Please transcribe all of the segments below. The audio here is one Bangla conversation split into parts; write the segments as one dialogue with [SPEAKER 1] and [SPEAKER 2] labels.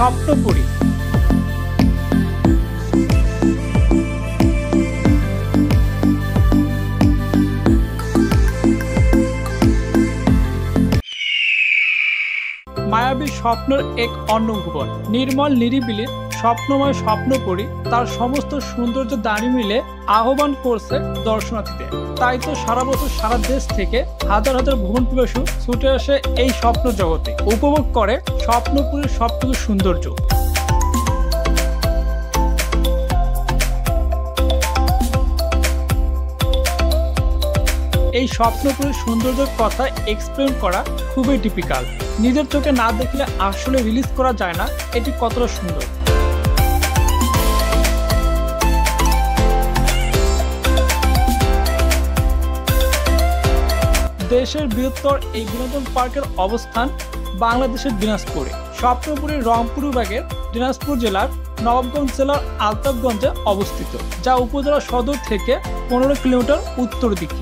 [SPEAKER 1] স্বপ্নপুরী। মায়াবী স্বপ্নের এক অন্য ভুবন, নির্মল নিরিবিলি স্বপ্নময় স্বপ্নপুরী তার সমস্ত সৌন্দর্য দাঁড়ি মিলে আহ্বান করছে দর্শনার্থীদের। তাই তো সারা বছর সারা দেশ থেকে হাজার হাজার ভ্রমণ পিপাসু ছুটে আসে এই স্বপ্ন জগতে, উপভোগ করে স্বপ্নপুরীর সবটুকু সৌন্দর্য। এই স্বপ্নপুরীর সৌন্দর্যের কথা এক্সপ্লেন করা খুবই টিপিক্যাল। নিজের চোখে না দেখলে আসলে রিলিজ করা যায় না এটি কতটা সুন্দর। দেশের বৃহত্তর এই বিনোদন পার্কের অবস্থান বাংলাদেশের দিনাজপুরে। স্বপ্নপুরীর রংপুর বিভাগের দিনাজপুর জেলার নবাবগঞ্জ জেলার আলতাফগঞ্জে অবস্থিত, যা উপজেলা সদর থেকে 15 কিলোমিটার উত্তর দিকে।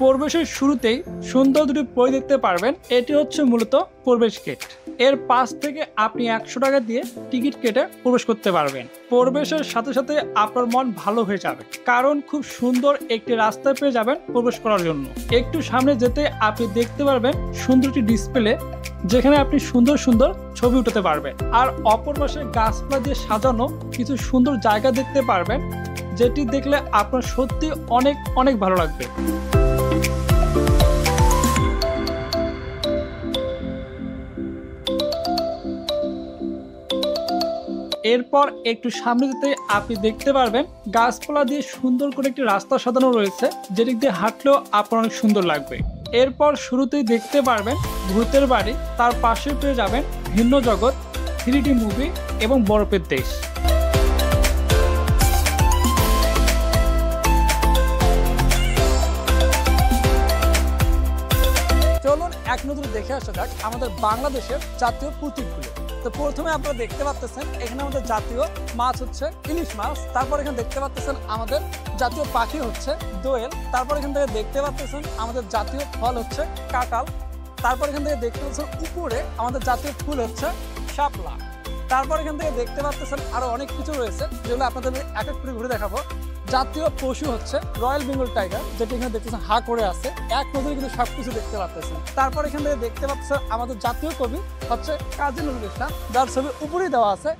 [SPEAKER 1] প্রবেশের শুরুতেই সুন্দর দুটি পরি দেখতে পারবেন। এটি হচ্ছে মূলত প্রবেশ গেট। এর পাশ থেকে আপনি 100 টাকা দিয়ে টিকিট কেটে প্রবেশ করতে পারবেন। প্রবেশের সাথে সাথে আপনার মন ভালো হয়ে যাবে, কারণ খুব সুন্দর একটি রাস্তা পেয়ে যাবেন প্রবেশ করার জন্য। একটু সামনে যেতে আপনি দেখতে পারবেন সুন্দর একটি ডিসপ্লে, যেখানে আপনি সুন্দর সুন্দর ছবি উঠাতে পারবেন। আর অপর পাশে গাছপালা দিয়ে সাজানো কিছু সুন্দর জায়গা দেখতে পারবেন, যেটি দেখলে আপনার সত্যি অনেক অনেক ভালো লাগবে। এরপর একটু সামনে যেতে আপনি দেখতে পারবেন গাছপালা দিয়ে সুন্দর করে একটি রাস্তা সাজানো রয়েছে, যেদিক দিয়ে হাঁটলেও আপনার অনেক সুন্দর লাগবে। এরপর শুরুতেই দেখতে পারবেন ভূতের বাড়ি, তার পাশে পেয়ে যাবেন ভিন্ন জগৎ, 3D মুভি এবং বরফের দেশ। চলুন এক নজরে দেখে আসা যাক আমাদের বাংলাদেশের জাতীয় প্রতীকগুলো। তো প্রথমে আপনারা দেখতে পাচ্ছেন এখানে আমাদের জাতীয় মাছ হচ্ছে ইলিশ মাছ। তারপর এখানে দেখতে পাচ্ছেন আমাদের জাতীয় পাখি হচ্ছে দোয়েল। তারপর এখান থেকে দেখতে পাচ্ছেন আমাদের জাতীয় ফল হচ্ছে কাঁঠাল। তারপর এখান থেকে দেখতে পাচ্ছেন উপরে আমাদের জাতীয় ফুল হচ্ছে শাপলা। তারপর এখান থেকে দেখতে পাচ্ছেন আরো অনেক কিছু রয়েছে, যেগুলো আপনাদের এক এক করে ঘুরে দেখাবো। জাতীয় পশু হচ্ছে রয়্যাল বেঙ্গল টাইগার, যেটি এখানে দেখতেছেন হা করে আছে, এক নজরে কিন্তু সবকিছু দেখতে পাচ্ছেন। তারপর এখান থেকে দেখতে পাচ্ছেন আমাদের জাতীয় কবি হচ্ছে কাজী নজরুল ইসলাম, যার ছবি উপরেই দেওয়া আছে।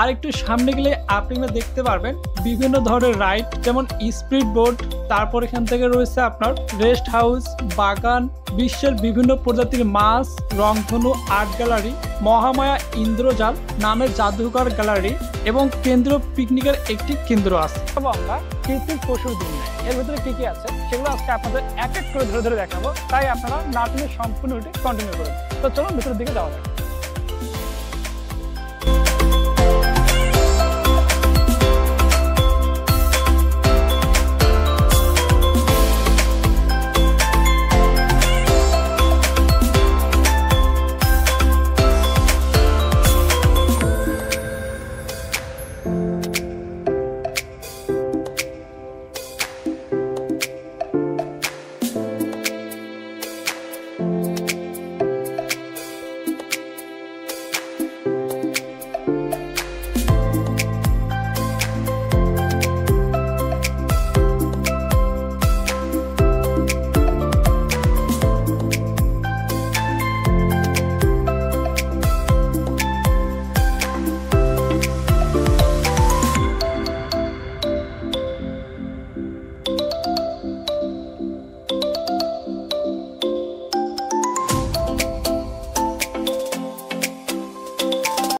[SPEAKER 1] আরেকটু সামনে গেলে আপনি দেখতে পারবেন বিভিন্ন ধরনের রাইড, যেমন স্পিড বোট। তারপর এখান থেকে রয়েছে আপনার রেস্ট হাউস, বাগান, বিশ্বের বিভিন্ন প্রজাতির মাছ, রংধনু আর্ট গ্যালারি, মহামায়া ইন্দ্রজাল নামে জাদুঘর গ্যালারি এবং কেন্দ্রীয় পিকনিকের একটি কেন্দ্র আছে। আমরা কৃত্রিম পশুর দুনিয়া, এর ভিতরে কি কি আছে সেগুলো আজকে আপনাদের এক এক করে ধরে ধরে দেখাবো, তাই আপনারা না টেনে সম্পূর্ণ কন্টিনিউ করুন। তো চলুন ভিতরের দিকে যাওয়া যাক।